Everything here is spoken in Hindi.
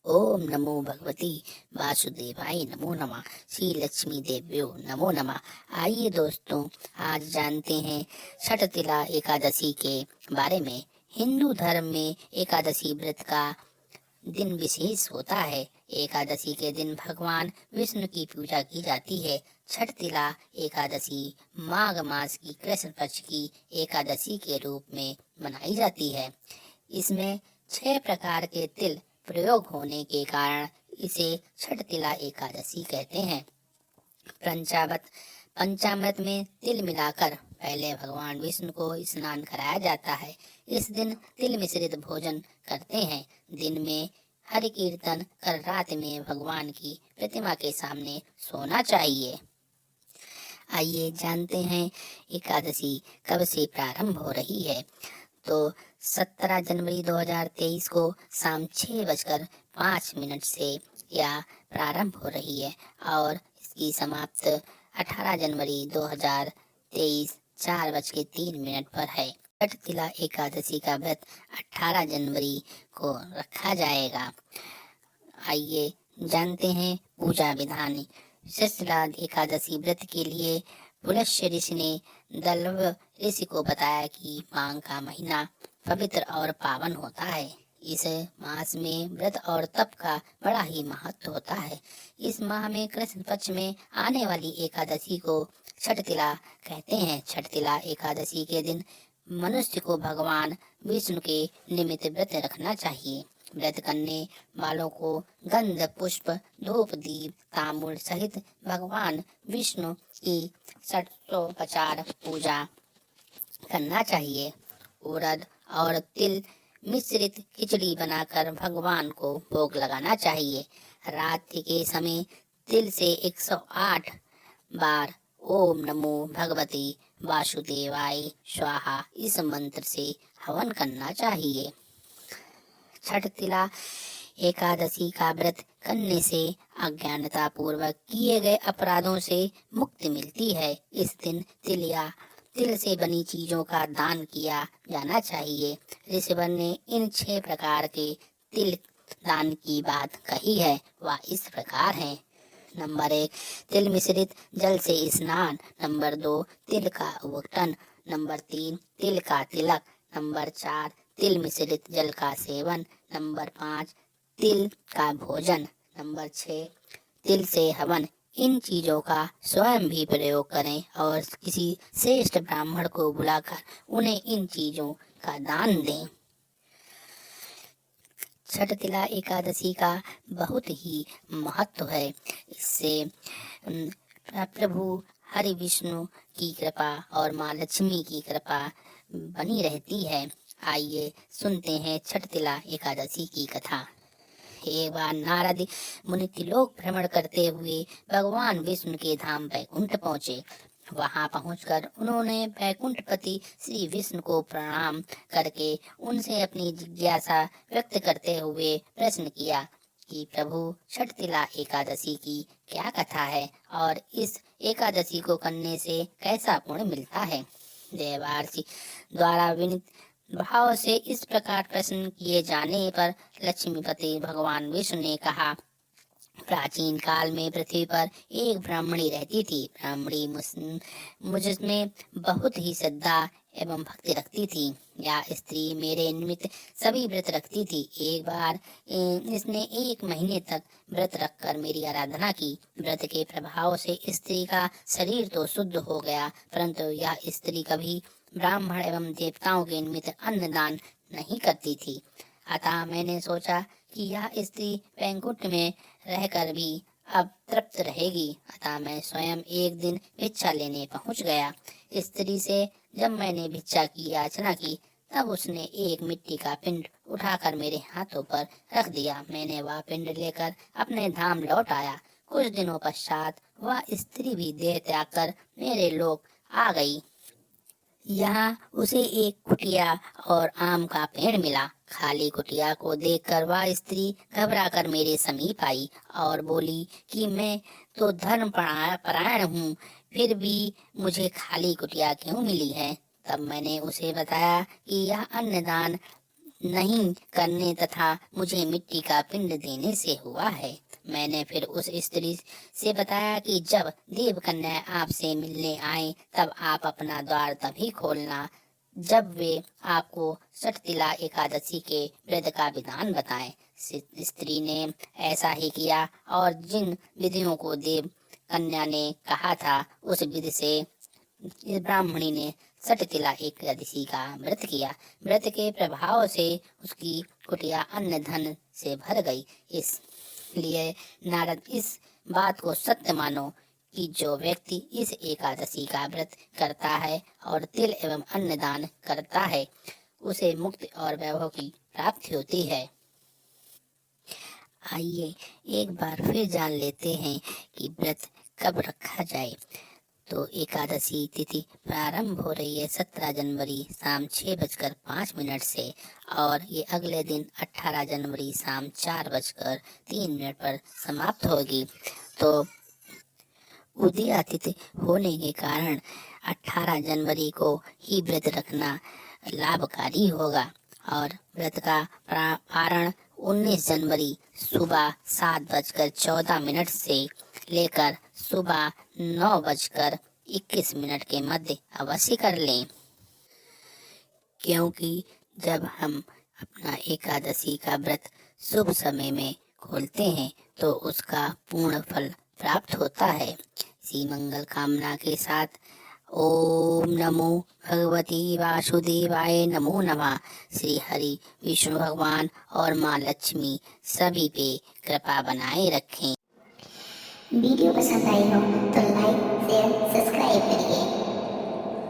ओम नमो भगवती वासुदेवाय नमो नमः। श्री लक्ष्मी देव्यो नमो नमः। आइए दोस्तों, आज जानते हैं छठ तिला एकादशी के बारे में। हिंदू धर्म में एकादशी व्रत का दिन विशेष होता है। एकादशी के दिन भगवान विष्णु की पूजा की जाती है। छठ तिला एकादशी माघ मास की कृष्ण पक्ष की एकादशी के रूप में मनाई जाती है। इसमें 6 प्रकार के तिल प्रयोग होने के कारण इसे छठ तिला एकादशी कहते हैं। पंचामृत में तिल मिलाकर पहले भगवान विष्णु को स्नान कराया जाता है। इस दिन तिल मिश्रित भोजन करते हैं। दिन में हरि कीर्तन कर रात में भगवान की प्रतिमा के सामने सोना चाहिए। आइए जानते हैं एकादशी कब से प्रारंभ हो रही है। तो 17 जनवरी 2023 को शाम 6:05 से यह प्रारंभ हो रही है और इसकी समाप्त 18 जनवरी 2023 4:03 पर है। छठ तिला एकादशी का व्रत 18 जनवरी को रखा जाएगा। आइए जानते हैं पूजा विधान। शिशला एकादशी व्रत के लिए पुलस्त्य ऋषि ने दल्व ऋषि को बताया कि माघ का महीना पवित्र और पावन होता है। इस मास में व्रत और तप का बड़ा ही महत्व होता है। इस माह में कृष्ण पक्ष में आने वाली एकादशी को छठ तिला कहते हैं। छठ तिला एकादशी के दिन मनुष्य को भगवान विष्णु के निमित्त व्रत रखना चाहिए। व्रत करने वालों को गंध पुष्प धूप दीप तांबूल सहित भगवान विष्णु की 650 पूजा करना चाहिए। उड़द और तिल मिश्रित खिचड़ी बनाकर भगवान को भोग लगाना चाहिए। रात्रि के समय तिल से 108 बार ओम नमो भगवते वासुदेवाय स्वाहा इस मंत्र से हवन करना चाहिए। छठ तिला एकादशी का व्रत करने से अज्ञानता पूर्वक किए गए अपराधों से मुक्ति मिलती है। इस दिन तिल से बनी चीजों का दान किया जाना चाहिए। ऋषिवर ने इन 6 प्रकार के तिल दान की बात कही है, वह इस प्रकार है। नंबर 1 तिल मिश्रित जल से स्नान। नंबर 2 तिल का उबटन। नंबर 3 तिल का तिलक। नंबर 4 तिल मिश्रित जल का सेवन। नंबर 5 तिल का भोजन। नंबर 6 तिल से हवन। इन चीजों का स्वयं भी प्रयोग करें और किसी श्रेष्ठ ब्राह्मण को बुलाकर उन्हें इन चीजों का दान दें। छठ तिला एकादशी का बहुत ही महत्व है। इससे प्रभु हरि विष्णु की कृपा और माँ लक्ष्मी की कृपा बनी रहती है। आइए सुनते हैं छठ तिला एकादशी की कथा। एक बार नारद मुनि त्रिलोक भ्रमण करते हुए भगवान विष्णु के धाम वैकुंठ पहुँचे। वहां पहुंचकर उन्होंने वैकुंठपति श्री विष्णु को प्रणाम करके उनसे अपनी जिज्ञासा व्यक्त करते हुए प्रश्न किया कि प्रभु छठ तिला एकादशी की क्या कथा है और इस एकादशी को करने से कैसा पुण्य मिलता है। देवर्षि द्वारा विनीत भाव से इस प्रकार प्रश्न किए जाने पर लक्ष्मीपति भगवान विष्णु ने कहा, प्राचीन काल में पृथ्वी पर एक ब्राह्मणी रहती थी। ब्राह्मणी मुझमें बहुत ही श्रद्धा एवं भक्ति रखती थी। यह स्त्री मेरे निमित्त सभी व्रत रखती थी। एक बार इसने 1 महीने तक व्रत रखकर मेरी आराधना की। व्रत के प्रभाव से स्त्री का शरीर तो शुद्ध हो गया, परंतु यह स्त्री कभी ब्राह्मण एवं देवताओं के निमित्त अन्नदान नहीं करती थी। अतः मैंने सोचा कि यह स्त्री वैकुंठ में रहकर भी अब तृप्त रहेगी। अतः मैं स्वयं एक दिन भिक्षा लेने पहुंच गया। स्त्री से जब मैंने भिक्षा की याचना की, तब उसने एक मिट्टी का पिंड उठाकर मेरे हाथों पर रख दिया। मैंने वह पिंड लेकर अपने धाम लौट आया। कुछ दिनों पश्चात वह स्त्री भी देह त्याग कर मेरे लोक आ गई। यहाँ उसे एक कुटिया और आम का पेड़ मिला। खाली कुटिया को देखकर वह स्त्री घबराकर मेरे समीप आई और बोली कि मैं तो धर्म परायण हूँ, फिर भी मुझे खाली कुटिया क्यों मिली है। तब मैंने उसे बताया कि यह अन्नदान नहीं करने तथा मुझे मिट्टी का पिंड देने से हुआ है। मैंने फिर उस स्त्री से बताया कि जब देव कन्या आपसे मिलने आए तब आप अपना द्वार तभी खोलना जब वे आपको सठतिला एकादशी के व्रत का विधान बताएं। स्त्री ने ऐसा ही किया और जिन विधियों को देव कन्या ने कहा था उस विधि से इस ब्राह्मणी ने सठतिला एकादशी का व्रत किया। व्रत के प्रभाव से उसकी कुटिया अन्न धन से भर गई। इसलिए नारद इस बात को सत्य मानो कि जो व्यक्ति इस एकादशी का व्रत करता है और तिल एवं अन्न दान करता है उसे मुक्ति और वैभव की प्राप्ति होती है। आइए एक बार फिर जान लेते हैं कि व्रत कब रखा जाए। तो एकादशी तिथि प्रारंभ हो रही है 17 जनवरी शाम 6:05 से और ये अगले दिन 18 जनवरी शाम 4:03 पर समाप्त होगी। तो उदया तिथि होने के कारण 18 जनवरी को ही व्रत रखना लाभकारी होगा और व्रत का पारण 19 जनवरी सुबह 7:14 से लेकर सुबह 9:21 के मध्य अवश्य कर लें, क्योंकि जब हम अपना एकादशी का व्रत शुभ समय में खोलते हैं तो उसका पूर्ण फल प्राप्त होता है। इसी मंगल कामना के साथ ओम नमो भगवती वासुदेवाय नमो नमः। श्री हरि विष्णु भगवान और माँ लक्ष्मी सभी पे कृपा बनाए रखें। वीडियो पसंद आई हो तो लाइक शेयर सब्सक्राइब करिए।